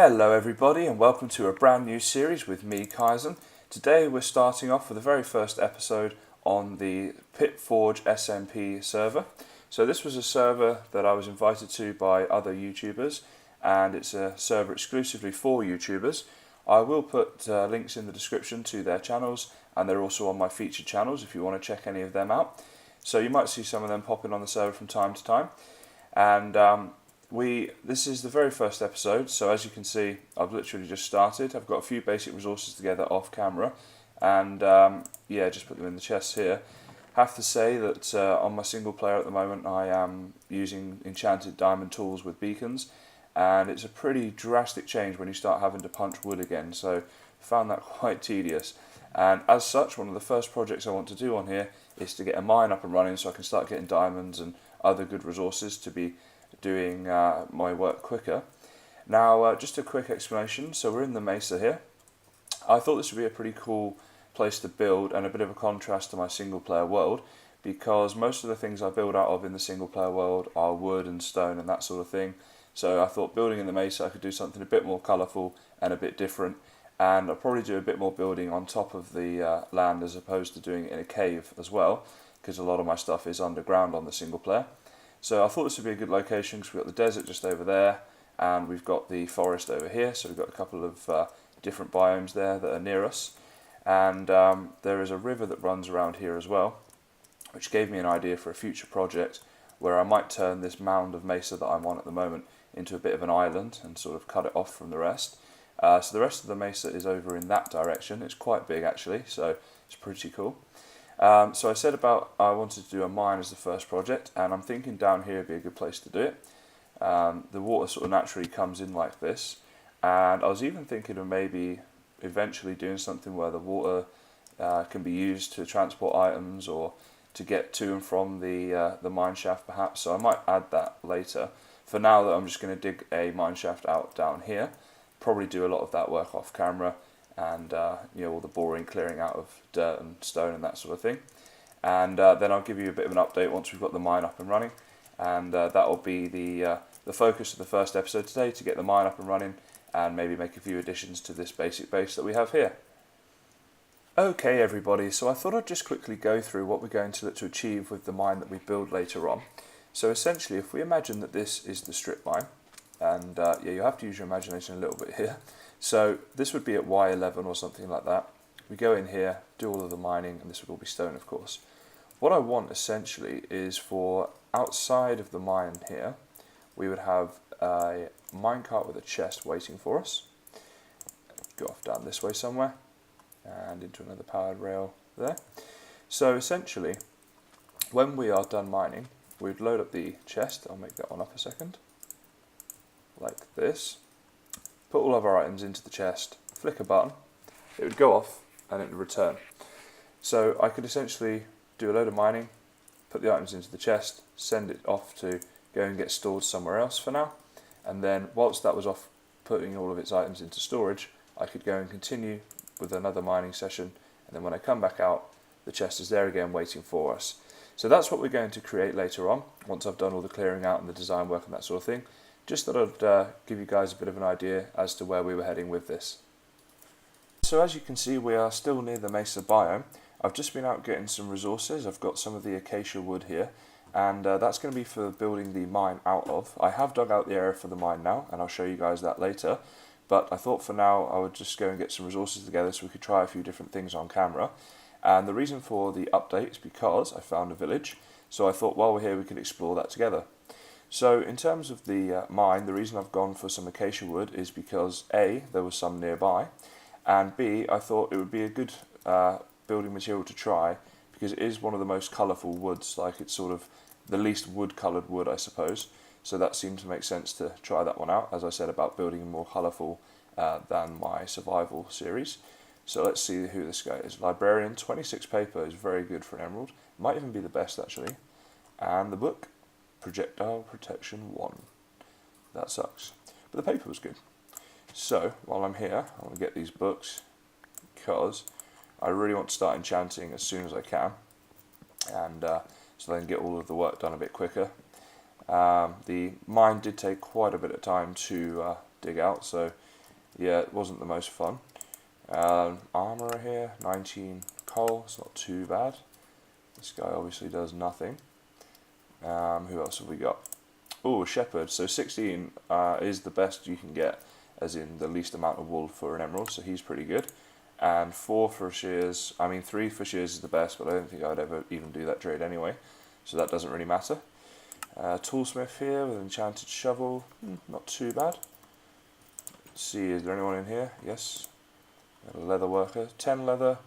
Hello everybody and welcome to a brand new series with me, Kaizen. Today we're starting off with the very first episode on the PITFORGE SMP server. So this was a server that I was invited to by other YouTubers, and it's a server exclusively for YouTubers. I will put links in the description to their channels, and they're also on my featured channels if you want to check any of them out. So you might see some of them popping on the server from time to time. And this is the very first episode, so as you can see I've literally just started. I've got a few basic resources together off camera, and yeah, just put them in the chest here. Have to say that on my single player at the moment I am using enchanted diamond tools with beacons, and it's a pretty drastic change when you start having to punch wood again, so I found that quite tedious. And as such, one of the first projects I want to do on here is to get a mine up and running so I can start getting diamonds and other good resources to be doing my work quicker. Now, just a quick explanation. So we're in the mesa here. I thought this would be a pretty cool place to build and a bit of a contrast to my single player world, because most of the things I build out of in the single player world are wood and stone and that sort of thing. So I thought building in the mesa I could do something a bit more colourful and a bit different, and I'll probably do a bit more building on top of the land as opposed to doing it in a cave as well, because a lot of my stuff is underground on the single player. So I thought this would be a good location because we've got the desert just over there and we've got the forest over here, so we've got a couple of different biomes there that are near us. And there is a river that runs around here as well, which gave me an idea for a future project where I might turn this mound of mesa that I'm on at the moment into a bit of an island and sort of cut it off from the rest. So the rest of the mesa is over in that direction. It's quite big actually, so it's pretty cool. So I said I wanted to do a mine as the first project, and I'm thinking down here would be a good place to do it. The water sort of naturally comes in like this, and I was even thinking of maybe eventually doing something where the water can be used to transport items or to get to and from the mine shaft perhaps, so I might add that later. For now though, I'm just going to dig a mine shaft out down here, probably do a lot of that work off camera, and you know, all the boring, clearing out of dirt and stone and that sort of thing. And then I'll give you a bit of an update once we've got the mine up and running, and that will be the focus of the first episode today, to get the mine up and running and maybe make a few additions to this basic base that we have here. Okay everybody, so I thought I'd just quickly go through what we're going to look to achieve with the mine that we build later on. So essentially, if we imagine that this is the strip mine, and yeah, you have to use your imagination a little bit here. So this would be at Y11 or something like that. We go in here, do all of the mining, and this would all be stone, of course. What I want essentially is for outside of the mine here, we would have a minecart with a chest waiting for us. Go off down this way somewhere, and into another powered rail there. So essentially, when we are done mining, we'd load up the chest. I'll make that one up a second. Like this. Put all of our items into the chest, flick a button, it would go off and it would return. So I could essentially do a load of mining, put the items into the chest, send it off to go and get stored somewhere else for now, and then whilst that was off putting all of its items into storage, I could go and continue with another mining session, and then when I come back out, the chest is there again waiting for us. So that's what we're going to create later on, once I've done all the clearing out and the design work and that sort of thing. Just thought I'd give you guys a bit of an idea as to where we were heading with this. So as you can see, we are still near the mesa biome. I've just been out getting some resources. I've got some of the acacia wood here, and that's going to be for building the mine out of. I have dug out the area for the mine now, and I'll show you guys that later, but I thought for now I would just go and get some resources together so we could try a few different things on camera. And the reason for the update is because I found a village, so I thought while we're here we could explore that together. So in terms of the mine, the reason I've gone for some acacia wood is because A, there was some nearby, and B, I thought it would be a good building material to try because it is one of the most colourful woods, like it's sort of the least wood coloured wood I suppose, so that seemed to make sense to try that one out, as I said about building more colourful than my survival series. So let's see who this guy is. Librarian, 26 paper is very good for an emerald, might even be the best actually, and the book, Projectile Protection 1. That sucks. But the paper was good. So, while I'm here, I want to get these books because I really want to start enchanting as soon as I can, and so then get all of the work done a bit quicker. The mine did take quite a bit of time to dig out, so yeah, it wasn't the most fun. Armourer here, 19 coal, it's not too bad. This guy obviously does nothing. Who else have we got? Oh, Shepherd, so 16 is the best you can get, as in the least amount of wool for an emerald, so he's pretty good. And 4 for shears, I mean 3 for shears is the best, but I don't think I'd ever even do that trade anyway, so that doesn't really matter. Toolsmith here with an enchanted shovel, not too bad. Let's see, is there anyone in here? Yes. A leather worker, 10 leather,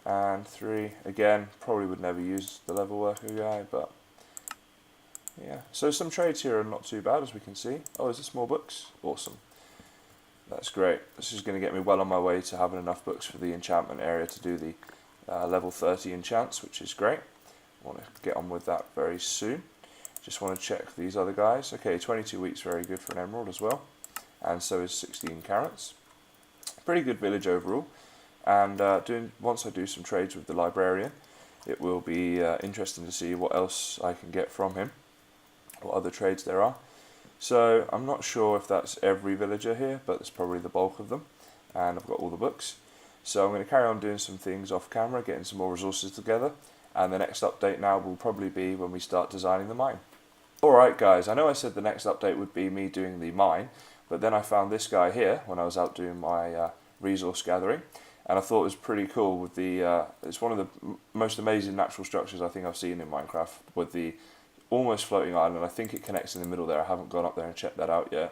and 3, again, probably would never use the leather worker guy, but yeah. So some trades here are not too bad, as we can see. Oh, is this more books? Awesome. That's great. This is going to get me well on my way to having enough books for the enchantment area to do the level 30 enchants, which is great. I want to get on with that very soon. Just want to check these other guys. Okay, 22 weeks, very good for an emerald as well. And so is 16 carrots. Pretty good village overall. And once I do some trades with the librarian, it will be interesting to see what else I can get from him, what other trades there are. So I'm not sure if that's every villager here, but it's probably the bulk of them, and I've got all the books. So I'm going to carry on doing some things off camera, getting some more resources together, and the next update now will probably be when we start designing the mine. Alright guys, I know I said the next update would be me doing the mine, but then I found this guy here when I was out doing my resource gathering, and I thought it was pretty cool with the, it's one of the most amazing natural structures I think I've seen in Minecraft, with the almost floating island. I think it connects in the middle there. I haven't gone up there and checked that out yet.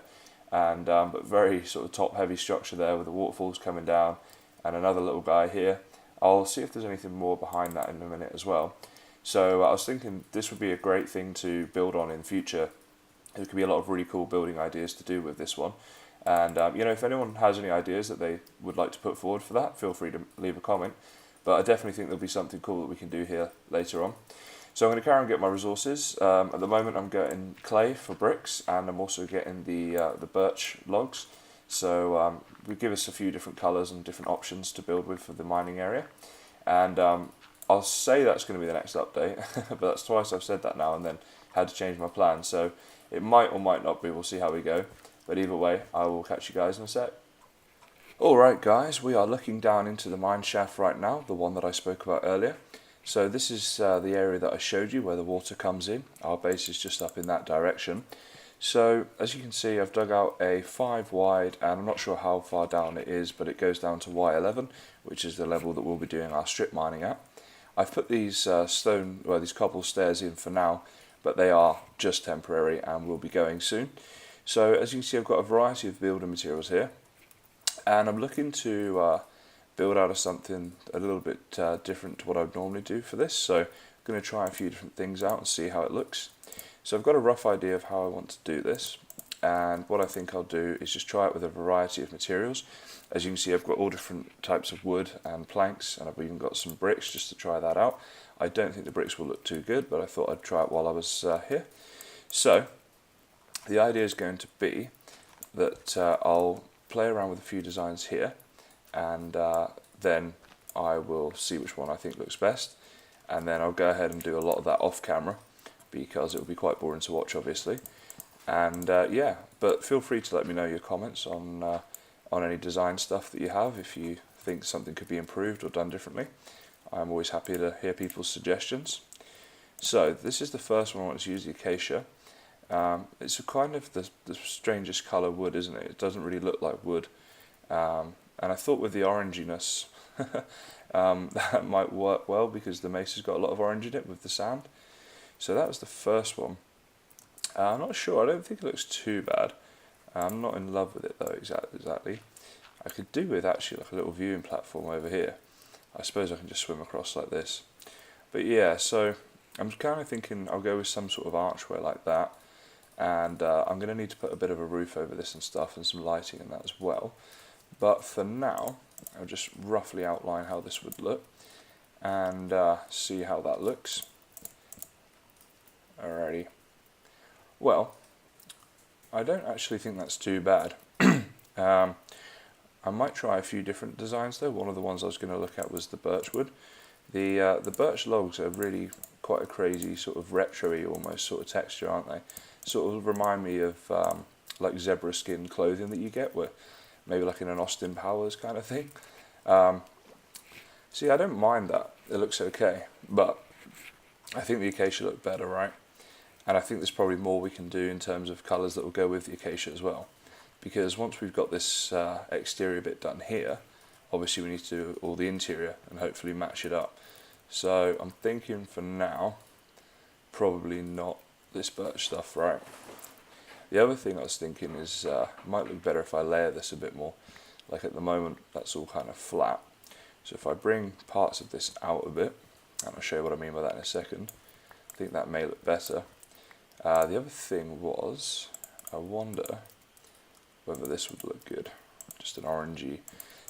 And but very sort of top heavy structure there with the waterfalls coming down, and another little guy here. I'll see if there's anything more behind that in a minute as well. So I was thinking this would be a great thing to build on in future. There could be a lot of really cool building ideas to do with this one. And you know, if anyone has any ideas that they would like to put forward for that, feel free to leave a comment. But I definitely think there'll be something cool that we can do here later on. So I'm going to carry on and get my resources. At the moment I'm getting clay for bricks, and I'm also getting the birch logs. So we give us a few different colours and different options to build with for the mining area. And I'll say that's going to be the next update, but that's twice I've said that now and then had to change my plan. So it might or might not be, we'll see how we go. But either way, I will catch you guys in a sec. Alright guys, we are looking down into the mine shaft right now, the one that I spoke about earlier. So this is the area that I showed you where the water comes in. Our base is just up in that direction. So as you can see, I've dug out a 5 wide, and I'm not sure how far down it is, but it goes down to Y11, which is the level that we'll be doing our strip mining at. I've put these these cobble stairs in for now, but they are just temporary and will be going soon. So as you can see, I've got a variety of building materials here, and I'm looking to build out of something a little bit different to what I would normally do for this. So I'm going to try a few different things out and see how it looks. So I've got a rough idea of how I want to do this, and what I think I'll do is just try it with a variety of materials. As you can see, I've got all different types of wood and planks, and I've even got some bricks just to try that out. I don't think the bricks will look too good, but I thought I'd try it while I was here. So the idea is going to be that I'll play around with a few designs here, and then I will see which one I think looks best, and then I'll go ahead and do a lot of that off camera because it will be quite boring to watch, obviously. And yeah, but feel free to let me know your comments on any design stuff that you have. If you think something could be improved or done differently, I'm always happy to hear people's suggestions. So this is the first one. I want to use the acacia. It's a kind of the strangest colour wood, isn't it? It doesn't really look like wood. And I thought with the oranginess that might work well, because the mace has got a lot of orange in it with the sand. So that was the first one. I'm not sure, I don't think it looks too bad. I'm not in love with it though, exactly. I could do with actually like a little viewing platform over here. I suppose I can just swim across like this. But yeah, so I'm kind of thinking I'll go with some sort of archway like that. And I'm going to need to put a bit of a roof over this and stuff, and some lighting and that as well. But for now, I'll just roughly outline how this would look and see how that looks. Alrighty. Well, I don't actually think that's too bad. I might try a few different designs though. One of the ones I was going to look at was the birch wood. The birch logs are really quite a crazy sort of retro-y almost sort of texture, aren't they? Sort of remind me of like zebra skin clothing that you get, where maybe like in an Austin Powers kind of thing. See, I don't mind that. It looks okay, but I think the acacia looked better, right? And I think there's probably more we can do in terms of colours that will go with the acacia as well. Because once we've got this exterior bit done here, obviously we need to do all the interior and hopefully match it up. So I'm thinking for now, probably not this birch stuff, right? The other thing I was thinking is it might look better if I layer this a bit more. Like at the moment, that's all kind of flat. So if I bring parts of this out a bit, and I'll show you what I mean by that in a second, I think that may look better. The other thing was, I wonder whether this would look good, just an orangey.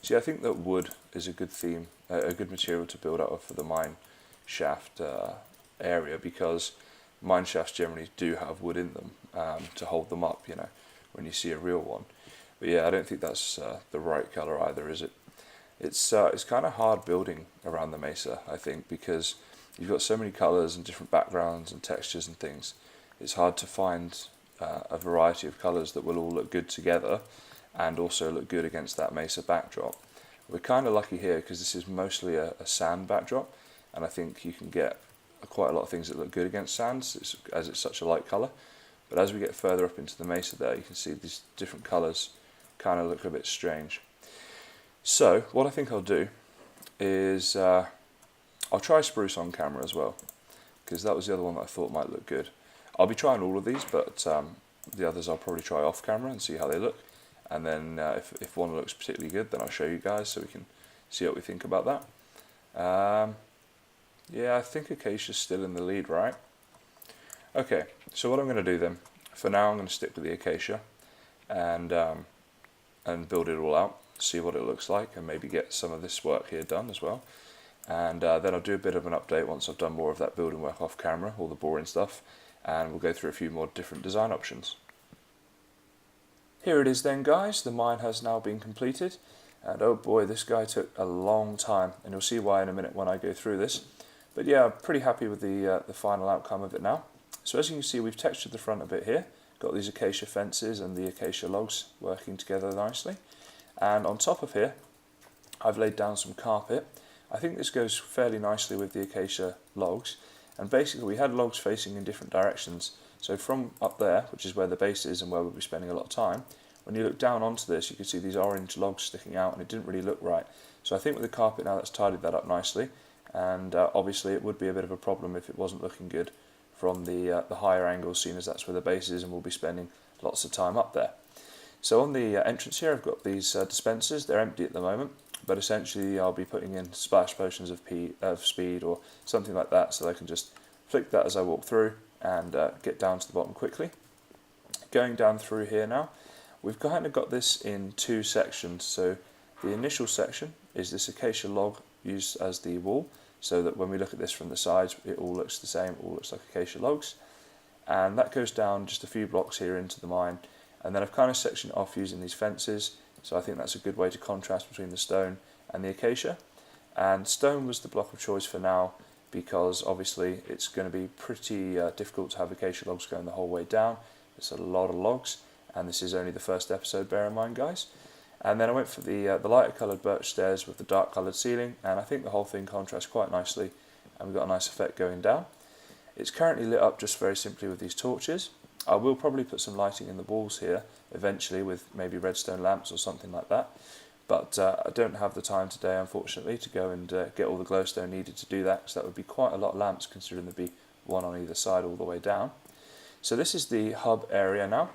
See, I think that wood is a good theme, a good material to build out of for the mine shaft area, because mine shafts generally do have wood in them to hold them up, you know, when you see a real one. But yeah, I don't think that's the right colour either, is it? It's kind of hard building around the mesa, I think, because you've got so many colours and different backgrounds and textures and things. It's hard to find a variety of colours that will all look good together and also look good against that mesa backdrop. We're kind of lucky here because this is mostly a sand backdrop, and I think you can get quite a lot of things that look good against sands as it's such a light colour. But as we get further up into the mesa there, you can see these different colours kind of look a bit strange. So what I think I'll do is I'll try spruce on camera as well, because that was the other one that I thought might look good. I'll be trying all of these, but the others I'll probably try off camera and see how they look. And then if one looks particularly good, then I'll show you guys so we can see what we think about that. Yeah, I think acacia's still in the lead, right? Okay, so what I'm going to do then, for now I'm going to stick with the acacia and build it all out, see what it looks like, and maybe get some of this work here done as well. And then I'll do a bit of an update once I've done more of that building work off camera, all the boring stuff, and we'll go through a few more different design options. Here it is then, guys. The mine has now been completed, and oh boy, this guy took a long time, and you'll see why in a minute when I go through this. But yeah, I'm pretty happy with the final outcome of it now. So as you can see, we've textured the front a bit here, got these acacia fences and the acacia logs working together nicely, and on top of here I've laid down some carpet. I think this goes fairly nicely with the acacia logs, and basically we had logs facing in different directions. So from up there, which is where the base is and where we'll be spending a lot of time, when you look down onto this you can see these orange logs sticking out, and it didn't really look right. So I think with the carpet now that's tidied that up nicely, and obviously it would be a bit of a problem if it wasn't looking good from the higher angles, seeing as that's where the base is and we'll be spending lots of time up there. So on the entrance here I've got these dispensers. They're empty at the moment, but essentially I'll be putting in splash potions of speed or something like that, so I can just flick that as I walk through and get down to the bottom quickly. Going down through here now, we've kind of got this in two sections. So the initial section is this acacia log used as the wall, so that when we look at this from the sides it all looks the same, it all looks like acacia logs. And that goes down just a few blocks here into the mine, and then I've kind of sectioned it off using these fences, so I think that's a good way to contrast between the stone and the acacia. And stone was the block of choice for now, because obviously it's going to be pretty difficult to have acacia logs going the whole way down. It's a lot of logs, and this is only the first episode, bear in mind, guys. And then I went for the lighter coloured birch stairs with the dark coloured ceiling, and I think the whole thing contrasts quite nicely, and we've got a nice effect going down. It's currently lit up just very simply with these torches. I will probably put some lighting in the walls here eventually with maybe redstone lamps or something like that, but I don't have the time today, unfortunately, to go and get all the glowstone needed to do that, because that would be quite a lot of lamps considering there'd be one on either side all the way down. So this is the hub area now.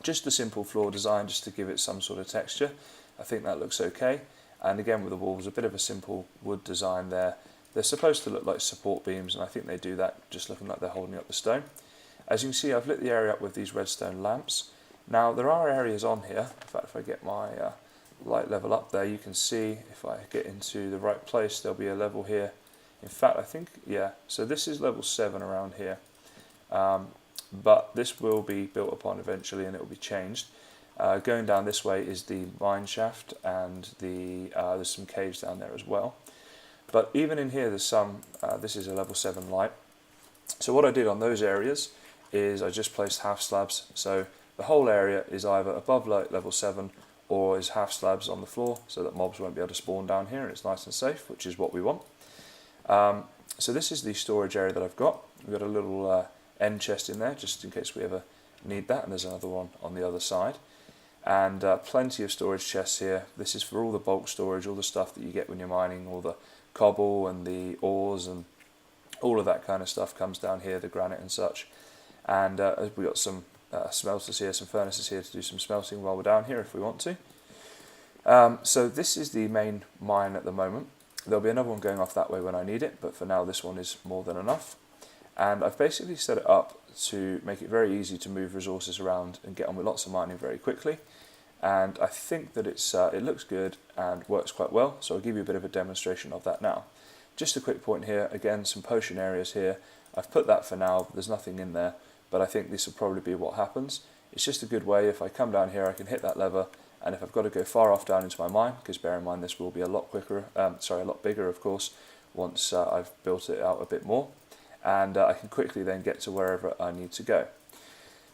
Just a simple floor design just to give it some sort of texture. I think that looks okay. And again with the walls, a bit of a simple wood design there. They're supposed to look like support beams, and I think they do that, just looking like they're holding up the stone. As you can see, I've lit the area up with these redstone lamps. Now there are areas on here, in fact if I get my light level up there, you can see if I get into the right place there'll be a level here. In fact I think, yeah, so this is level 7 around here. But this will be built upon eventually and it will be changed. Going down this way is the mine shaft, and there's some caves down there as well. But even in here there's some, this is a level 7 light. So what I did on those areas is I just placed half slabs. So the whole area is either above level 7 or is half slabs on the floor, so that mobs won't be able to spawn down here and it's nice and safe, which is what we want. So this is the storage area that I've got. We've got a little end chest in there just in case we ever need that, and there's another one on the other side. And plenty of storage chests here. This is for all the bulk storage, all the stuff that you get when you're mining, all the cobble and the ores and all of that kind of stuff comes down here, the granite and such. And we've got some smelters here, some furnaces here to do some smelting while we're down here if we want to. So this is the main mine at the moment. There'll be another one going off that way when I need it, but for now this one is more than enough. And I've basically set it up to make it very easy to move resources around and get on with lots of mining very quickly. And I think that it looks good and works quite well, so I'll give you a bit of a demonstration of that now. Just a quick point here, again, some potion areas here. I've put that for now, there's nothing in there, but I think this will probably be what happens. It's just a good way, if I come down here I can hit that lever, and if I've got to go far off down into my mine, because bear in mind this will be a lot bigger of course, once I've built it out a bit more, and I can quickly then get to wherever I need to go.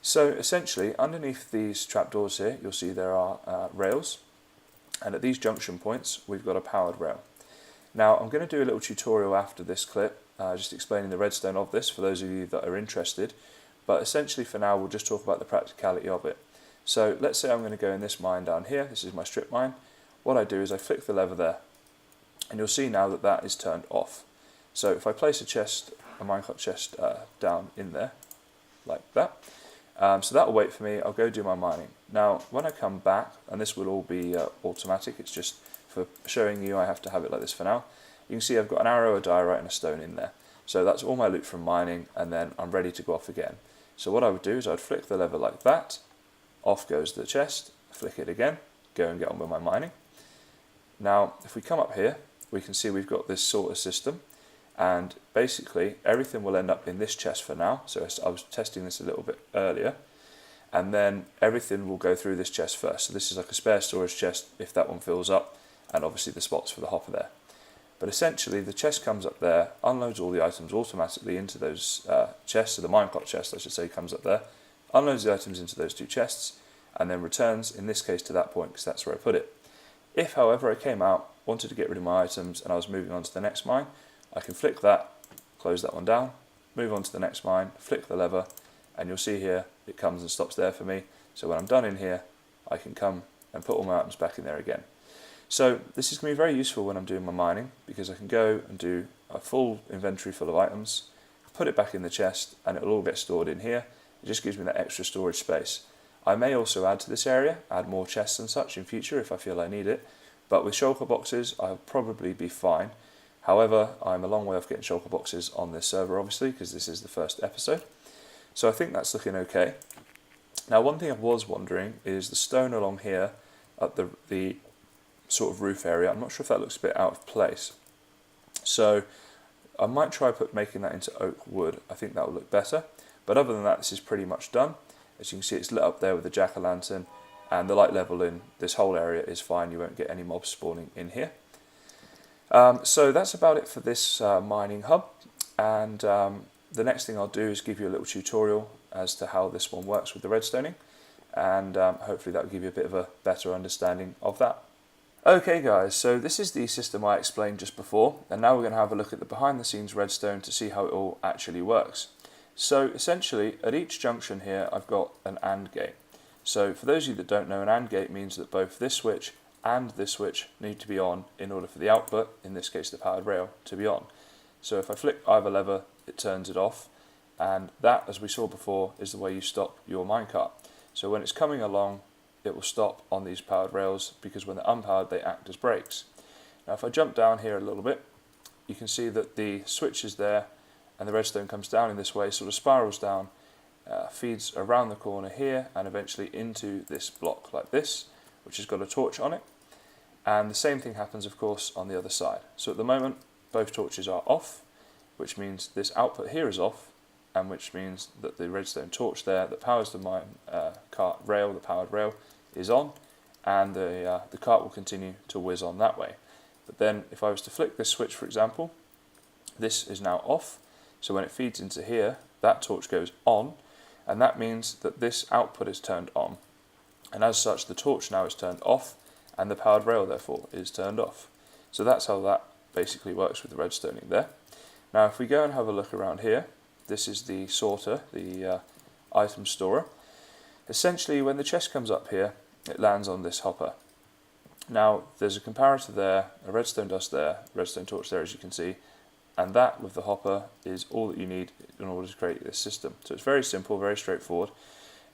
So essentially, underneath these trapdoors here, you'll see there are rails, and at these junction points we've got a powered rail. Now I'm going to do a little tutorial after this clip, just explaining the redstone of this for those of you that are interested, but essentially for now we'll just talk about the practicality of it. So let's say I'm going to go in this mine down here, this is my strip mine. What I do is I flick the lever there, and you'll see now that that is turned off. So if I place a minecart chest down in there, like that, so that will wait for me, I'll go do my mining. Now when I come back, and this will all be automatic, it's just for showing you I have to have it like this for now, you can see I've got an arrow, a diorite and a stone in there. So that's all my loot from mining, and then I'm ready to go off again. So what I would do is I'd flick the lever like that, off goes the chest, flick it again, go and get on with my mining. Now if we come up here, we can see we've got this sorter system, and basically everything will end up in this chest for now. So I was testing this a little bit earlier, and then everything will go through this chest first. So this is like a spare storage chest if that one fills up, and obviously the spots for the hopper there. But essentially the chest comes up there, unloads all the items automatically into those chests, so the minecart chest I should say comes up there, unloads the items into those two chests, and then returns, in this case, to that point, because that's where I put it. If, however, I came out, wanted to get rid of my items, and I was moving on to the next mine, I can flick that, close that one down, move on to the next mine, flick the lever, and you'll see here, it comes and stops there for me. So when I'm done in here, I can come and put all my items back in there again. So this is going to be very useful when I'm doing my mining, because I can go and do a full inventory full of items, put it back in the chest, and it'll all get stored in here. It just gives me that extra storage space. I may also add to this area, add more chests and such in future if I feel I need it, but with shulker boxes I'll probably be fine. However, I'm a long way off getting shulker boxes on this server obviously, because this is the first episode. So I think that's looking okay. Now one thing I was wondering is the stone along here at the sort of roof area. I'm not sure if that looks a bit out of place. So I might try making that into oak wood. I think that will look better. But other than that, this is pretty much done. As you can see, it's lit up there with the jack-o'-lantern, and the light level in this whole area is fine. You won't get any mobs spawning in here. So that's about it for this mining hub, and the next thing I'll do is give you a little tutorial as to how this one works with the redstoning, and hopefully that will give you a bit of a better understanding of that. Okay guys, so this is the system I explained just before, and now we're going to have a look at the behind the scenes redstone to see how it all actually works. So essentially, at each junction here, I've got an AND gate. So for those of you that don't know, an AND gate means that both this switch and this switch need to be on in order for the output, in this case the powered rail, to be on. So if I flick either lever, it turns it off, and that, as we saw before, is the way you stop your minecart. So when it's coming along, it will stop on these powered rails, because when they're unpowered, they act as brakes. Now if I jump down here a little bit, you can see that the switch is there, and the redstone comes down in this way, sort of spirals down, feeds around the corner here, and eventually into this block like this, which has got a torch on it. And the same thing happens, of course, on the other side. So at the moment, both torches are off, which means this output here is off, and which means that the redstone torch there that powers the cart rail, the powered rail, is on, and the cart will continue to whiz on that way. But then if I was to flick this switch, for example, this is now off. So when it feeds into here, that torch goes on, and that means that this output is turned on, and as such the torch now is turned off, and the powered rail therefore is turned off. So that's how that basically works with the redstoning there. Now if we go and have a look around here, this is the sorter, the item storer. Essentially when the chest comes up here, it lands on this hopper. Now there's a comparator there, a redstone dust there, redstone torch there as you can see, and that with the hopper is all that you need in order to create this system. So it's very simple, very straightforward.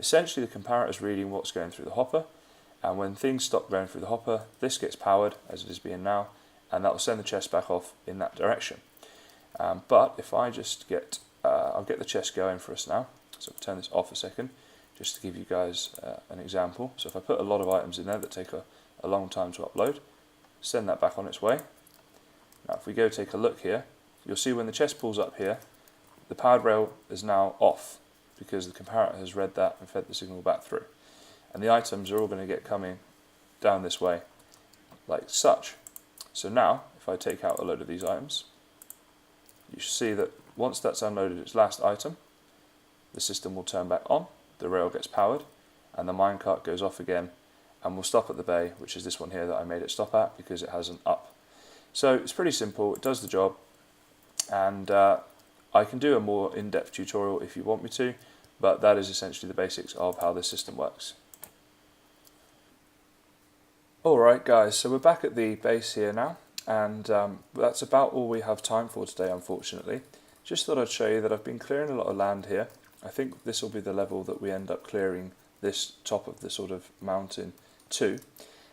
Essentially the comparator is reading what's going through the hopper, and when things stop going through the hopper, this gets powered as it is being now, and that will send the chest back off in that direction. But if I just get, I'll get the chest going for us now, so I'll turn this off a second, just to give you guys an example. So if I put a lot of items in there that take a long time to upload, send that back on its way. Now if we go take a look here, you'll see when the chest pulls up here, the powered rail is now off because the comparator has read that and fed the signal back through. And the items are all going to get coming down this way like such. So now if I take out a load of these items, you should see that once that's unloaded its last item, the system will turn back on, the rail gets powered, and the minecart goes off again, and will stop at the bay, which is this one here that I made it stop at because it has an up. So it's pretty simple, it does the job, and I can do a more in-depth tutorial if you want me to, but that is essentially the basics of how this system works. Alright guys, so we're back at the base here now, and that's about all we have time for today unfortunately. Just thought I'd show you that I've been clearing a lot of land here. I think this will be the level that we end up clearing this top of the sort of mountain to,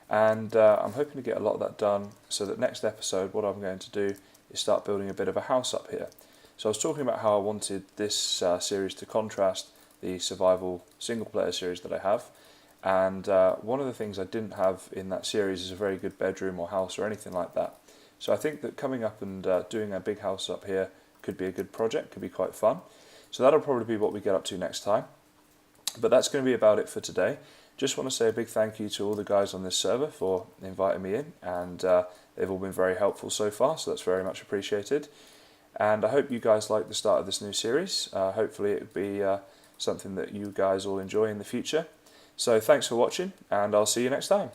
and I'm hoping to get a lot of that done so that next episode what I'm going to do is start building a bit of a house up here. So I was talking about how I wanted this series to contrast the survival single player series that I have, and one of the things I didn't have in that series is a very good bedroom or house or anything like that. So I think that coming up and doing a big house up here could be a good project, could be quite fun. So that'll probably be what we get up to next time. But that's going to be about it for today. Just want to say a big thank you to all the guys on this server for inviting me in, and they've all been very helpful so far, so that's very much appreciated. And I hope you guys like the start of this new series. Hopefully it will be something that you guys all enjoy in the future. So thanks for watching, and I'll see you next time.